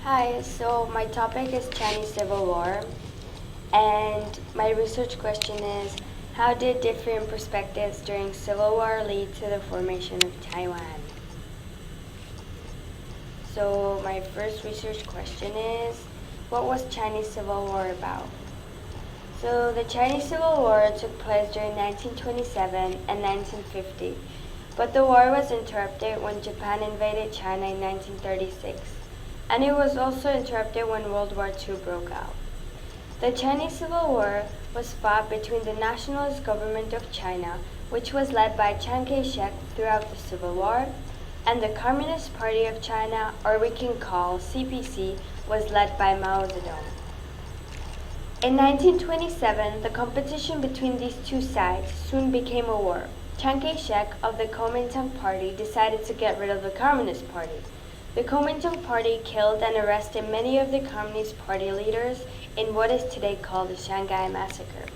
Hi, so my topic is Chinese Civil War, and my research question is, how did different perspectives during Civil War lead to the formation of Taiwan? So my first research question is, what was Chinese Civil War about? So the Chinese Civil War took place during 1927 and 1950, but the war was interrupted when Japan invaded China in 1936. And it was also interrupted when World War II broke out. The Chinese Civil War was fought between the Nationalist Government of China, which was led by Chiang Kai-shek throughout the Civil War, and the Communist Party of China, or we can call CPC, was led by Mao Zedong. In 1927, the competition between these two sides soon became a war. Chiang Kai-shek of the Kuomintang Party decided to get rid of the Communist Party. The Kuomintang Party killed and arrested many of the Communist Party leaders in what is today called the Shanghai Massacre.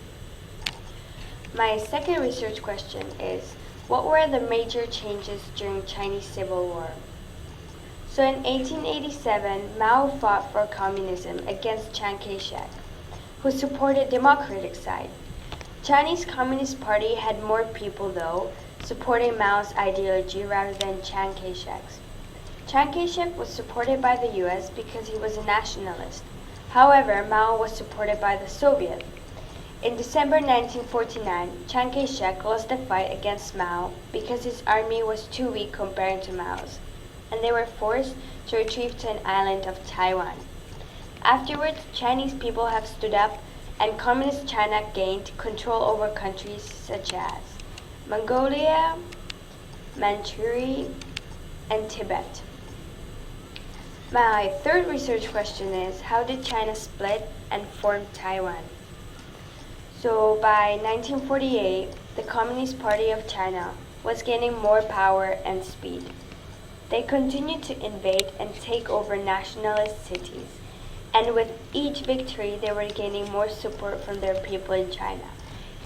My second research question is, what were the major changes during Chinese Civil War? So in 1887, Mao fought for communism against Chiang Kai-shek, who supported democratic side. Chinese Communist Party had more people, though, supporting Mao's ideology rather than Chiang Kai-shek's. Chiang Kai-shek was supported by the US because he was a nationalist. However, Mao was supported by the Soviet. In December 1949, Chiang Kai-shek lost the fight against Mao because his army was too weak compared to Mao's, and they were forced to retreat to an island of Taiwan. Afterwards, Chinese people have stood up, and Communist China gained control over countries such as Mongolia, Manchuria, and Tibet. My third research question is, how did China split and form Taiwan? So by 1948, the Communist Party of China was gaining more power and speed. They continued to invade and take over nationalist cities, and with each victory they were gaining more support from their people in China.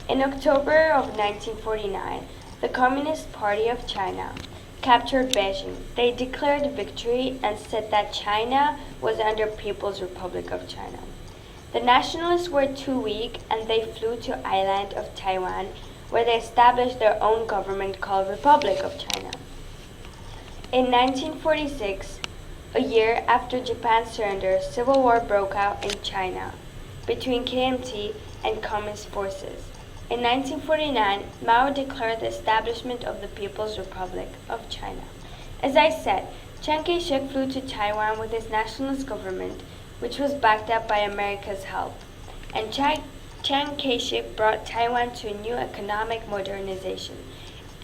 In October of 1949, the Communist Party of China captured Beijing. They declared victory and said that China was under People's Republic of China. The nationalists were too weak and they flew to island of Taiwan, where they established their own government called Republic of China. In 1946, a year after Japan's surrender, civil war broke out in China between KMT and Communist forces. In 1949, Mao declared the establishment of the People's Republic of China. As I said, Chiang Kai-shek flew to Taiwan with his nationalist government, which was backed up by America's help. And Chiang Kai-shek brought Taiwan to a new economic modernization.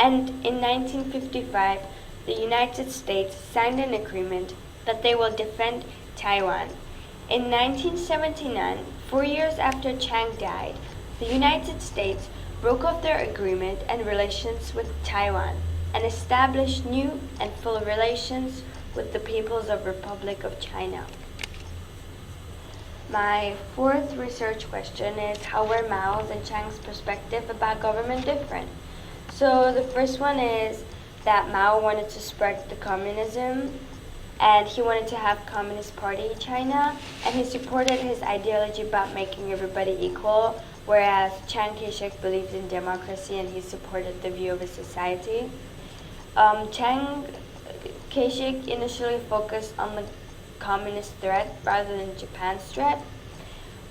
And in 1955, the United States signed an agreement that they will defend Taiwan. In 1979, 4 years after Chiang died, the United States broke off their agreement and relations with Taiwan and established new and full relations with the People's Republic of China. My fourth research question is, how were Mao's and Chiang's perspective about government different? So the first one is that Mao wanted to spread the communism, and he wanted to have Communist Party in China, and he supported his ideology about making everybody equal, whereas Chiang Kai-shek believed in democracy and he supported the view of a society. Chiang Kai-shek initially focused on the communist threat rather than Japan's threat.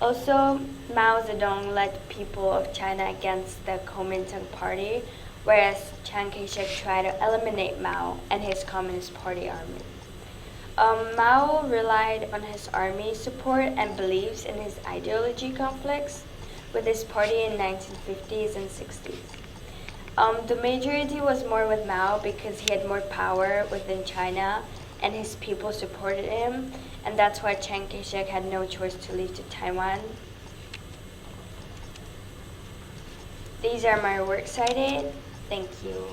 Also, Mao Zedong led people of China against the Kuomintang Party, whereas Chiang Kai-shek tried to eliminate Mao and his Communist Party army. Mao relied on his army support and believes in his ideology conflicts with his party in 1950s and 60s. The majority was more with Mao because he had more power within China and his people supported him, and that's why Chiang Kai-shek had no choice to leave to Taiwan. These are my works cited. Thank you.